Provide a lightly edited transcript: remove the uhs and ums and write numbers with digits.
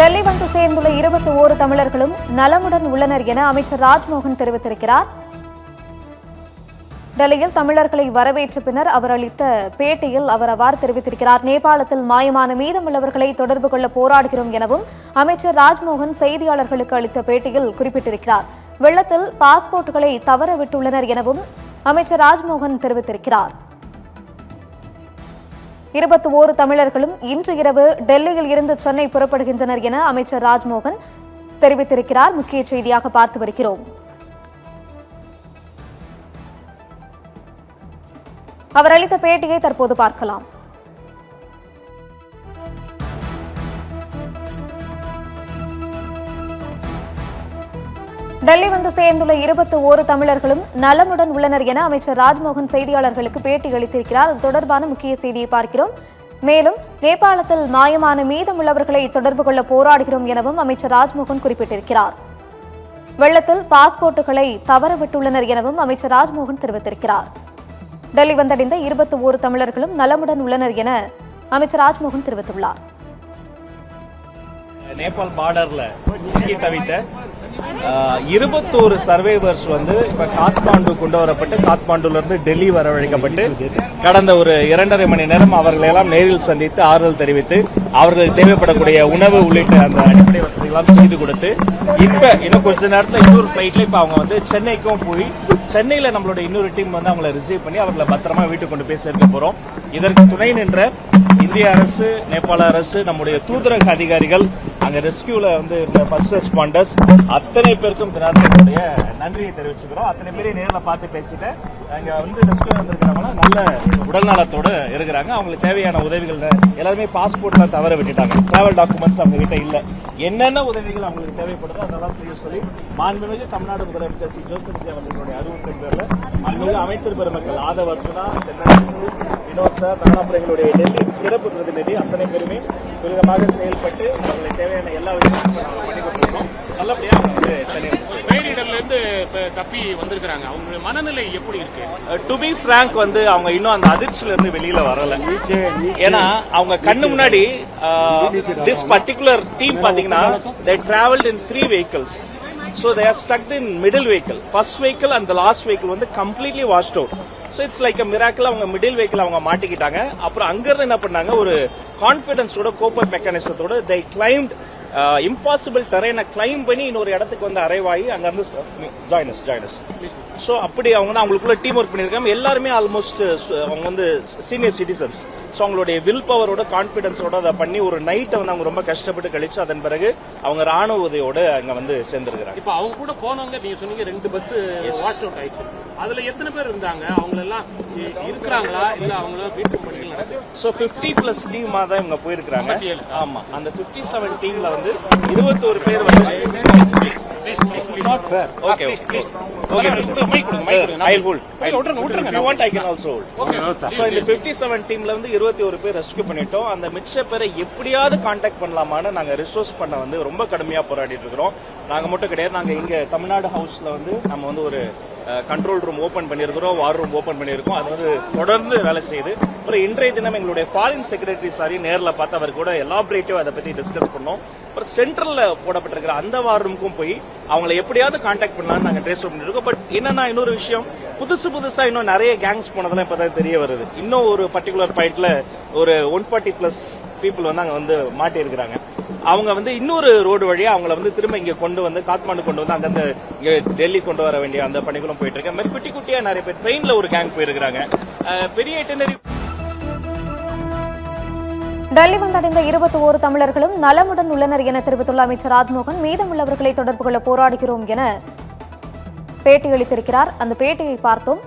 டெல்லி வந்து சேர்ந்துள்ள 21 தமிழர்களும் நலமுடன் உள்ளனர் என அமைச்சர் ராஜ்மோகன் தெரிவித்திருக்கிறார். டெல்லியில் தமிழர்களை வரவேற்ற பின்னர் அவர் அளித்த பேட்டியில் அவர் அவ்வாறு தெரிவித்திருக்கிறார். நேபாளத்தில் மாயமான மீதமுள்ளவர்களை தொடர்பு கொள்ள போராடுகிறோம் எனவும் அமைச்சர் ராஜ்மோகன் செய்தியாளர்களுக்கு அளித்த பேட்டியில் குறிப்பிட்டிருக்கிறார். வெள்ளத்தில் பாஸ்போர்ட்டுகளை தவறவிட்டுள்ளனர் எனவும் அமைச்சர் ராஜ்மோகன் தெரிவித்திருக்கிறார். 21 தமிழர்களும் இன்று இரவு டெல்லியில் இருந்து சென்னை புறப்படுகின்றனர் என அமைச்சர் ராஜ்மோகன் தெரிவித்திருக்கிறார். முக்கிய செய்தியாக பார்த்து வருகிறோம். அவர் அளித்த பேட்டியை தற்போது பார்க்கலாம். டெல்லி வந்து சேர்ந்துள்ள 21 தமிழர்களும் நலமுடன் உள்ளனர் என அமைச்சர் ராஜ்மோகன் செய்தியாளர்களுக்கு பேட்டி அளித்திருக்கிறார். அது தொடர்பான முக்கிய செய்தியை பார்க்கிறோம். மேலும் நேபாளத்தில் மாயமான மீதமுள்ளவர்களை தொடர்பு கொள்ள போராடுகிறோம் எனவும் அமைச்சர் ராஜ்மோகன் குறிப்பிட்டிருக்கிறார். வெள்ளத்தில் பாஸ்போர்ட்டுகளை தவறவிட்டுள்ளனர் எனவும் அமைச்சர் ராஜ்மோகன் தெரிவித்திருக்கிறார். டெல்லி வந்தடைந்த 21 தமிழர்களும் நலமுடன் உள்ளனர் என அமைச்சர் ராஜ்மோகன் தெரிவித்துள்ளார். நேபாள் பார்டர்ல சிக்கி தவித்த 21 சர்வைவர்ஸ் இப்ப காத்மாண்டு கொண்டு வரப்பட்டு காத்மாண்டுல இருந்து டெல்லி வரவழைக்கப்பட்டு கடந்த ஒரு 2.5 மணி நேரம் அவர்களை எல்லாம் நேரில் சந்தித்து ஆறுதல் தெரிவித்து அவர்களுக்கு தேவைப்படக்கூடிய உணவு உள்ளிட்ட அந்த அடிப்படை வசதிகளாம் செய்து கொடுத்து இப்ப இன்னும் கொஞ்ச நேரத்துல இன்னொரு பிளைட்ல இப்ப அவங்க சென்னைக்கும் போய் சென்னையில நம்மளோட இன்னொரு டீம் அவங்களை ரிசீவ் பண்ணி அவர்களை பத்திரமா வீட்டுக்கு கொண்டு போய் சேர்க்க போறோம். இதற்கு துணை நின்ற இந்திய அரசு, நேபாள அரசு, நம்முடைய தூதரக அதிகாரிகள், அங்க ரெஸ்கியூல இருந்த ஃபர்ஸ்ட் ரெஸ்பாண்டர்ஸ் அத்தனை பேருக்கும் தினத்துடைய நன்றியை தெரிவிச்சுக்கிறோம். அத்தனை பேரையும் நேரில் பார்த்து பேசிட்டு அங்க ரெஸ்கியூ வந்திருக்கிறவங்க நல்ல உடல்நலத்தோடு இருக்கிறாங்க. அவங்களுக்கு தேவையான உதவிகள் எல்லாருமே பாஸ்போர்ட்லாம் தவற விட்டுட்டாங்க. டிராவல் டாக்குமெண்ட்ஸ் அவங்க கிட்ட இல்ல. என்னென்ன உதவிகள் அவங்களுக்கு தேவைப்படுதோ அதெல்லாம் செய்ய சொல்லி மாண்புமிகு தமிழ்நாடு முதலமைச்சர் சி ஜோசப் விஜய் அவர்களுடைய அறிவுறுத்தல் பேர்ல மாண்புமிகு அமைச்சர் பெருமக்கள் ஆதவ் அர்ஜுனா, வினோத் சார், தாராபுரங்களுடைய டெல்லி சிறப்பு பிரதிநிதி அத்தனை பேருமே துரிதமாக செயல்பட்டு அவர்களை தேவையான எல்லா விஷயங்களும் பண்ணி கொடுத்துருக்கோம். நல்லபடியா பேரிடர்ல இருந்து தப்பி வந்திருக்காங்க. அவங்களுடைய மனநிலை எப்படி இருக்கு? டு பி பிராங்க் அவங்க இன்னும் அந்த அதிர்ச்சியில இருந்து வெளியில வரல. ஏன்னா அவங்க கண்ணு முன்னாடி திஸ் பர்டிகுலர் டீம் பாத்தீங்கன்னா they traveled in 3 vehicles. So they are stuck in middle vehicle. First vehicle and the last vehicle completely washed out. So it's like a miracle. அவங்க மிடில் வெஹிக்கிள் அவங்க மாட்டிக்கிட்டாங்க. அப்புறம் அங்க இருந்து என்ன பண்ணாங்க, ஒரு கான்பிடன்ஸோட கோப்பர் மெக்கானிசத்தோட they climbed இம்பாசிபிள் டெரைனை கிளைம் பண்ணி இன்னொரு இடத்துக்கு அரைவ் ஆகி அங்க இருந்து ஜாயின். சோ அப்படி அவங்க அவங்களுக்குள்ள டீம் ஒர்க் பண்ணிருக்காங்க. எல்லாருமே ஆல்மோஸ்ட் அவங்க சீனியர் சிட்டிசன்ஸ். சோ அவங்களுடைய வில் பவரோட கான்பிடன்ஸோட அதை பண்ணி ஒரு நைட்டை அவங்க ரொம்ப கஷ்டப்பட்டு கழிச்சு அதன் பிறகு அவங்க ராணுவ உதவியோட அங்க சேர்ந்திருக்கிறாங்க. இப்ப அவங்க கூட போனவங்க நீங்க சொன்னீங்க 2 பஸ் வாஷ் அவுட் ஆயிடுச்சு. அதுல எத்தனை பேர் இருந்தாங்க? அவங்க எல்லாம் இருக்கிறாங்களா இல்ல அவங்கள வீட்டு பணிகள் நடக்குது? சோ 50+ டீமா தான் இவங்க போயிருக்காங்க. ஆமா, அந்த 57 டீம்ல 21 பேர் Okay. I'll hold. If you want, I can also hold. So இந்த 57 டீம்ல 21 பேர் ரெஸ்கியூ பண்ணிட்டோம். அந்த மிச்ச பேரை எப்படியாவது கான்டாக்ட் பண்ணலாமான்னு நாங்க ரிசோர்ஸ் பண்ண ரொம்ப கடுமையா போராடிட்டு இருக்கிறோம். நாங்க மட்டும் கிடையாது, நாங்க இங்க தமிழ்நாடு ஹவுஸ்ல நம்ம ஒரு கண்ட்ரோல் ரூம் ஓபன் பண்ணிருக்கிறோம், வார் ரூம் ஓபன் பண்ணிருக்கோம். அது தொடர்ந்து வேலை செய்யுது. அப்புறம் இன்றைய தினம் எங்களுடைய ஃபாரின் செக்ரட்டரி நேர்ல பார்த்து அவர் கூட எலாபரேட்டிவா அதை பத்தி டிஸ்கஸ் பண்ணோம். அப்புறம் சென்ட்ரல்ல போடப்பட்டிருக்கிற அந்த வார் ரூமுக்கும் போய் அவங்களை எப்படியாவது கான்டாக்ட் பண்ணலாம்னு நாங்க ட்ரேஸ் பண்ணிருக்கோம். பட் என்னன்னா இன்னொரு விஷயம், புதுசா இன்னும் நிறைய கேங்ஸ் போனதெல்லாம் இப்பதான் தெரிய வருது. இன்னும் ஒரு பர்டிகுலர் பாயிண்ட்ல ஒரு 140+ பீப்புள் அங்க மாட்டி இருக்கிறாங்க. அவங்க இன்னொரு ரோடு வழியா அவங்கள திரும்ப இங்க கொண்டு காத்மாண்டு கொண்டு அங்க இங்க டெல்லி கொண்டு வர வேண்டிய அந்த பணிகளும் போயிட்டு இருக்கு. மாதிரி குட்டி குட்டியா நிறைய பேர் ட்ரெயின்ல ஒரு கேங் போயிருக்காங்க. பெரிய இட்டினரி. டெல்லி வந்தடைந்த 21 தமிழர்களும் நலமுடன் உள்ளனர் என தெரிவித்துள்ள அமைச்சர் ராஜ்மோகன் மீதமுள்ளவர்களை தொடர்பு கொள்ள போராடுகிறோம் என பேட்டியளித்திருக்கிறார். அந்த பேட்டியை பார்த்தோம்.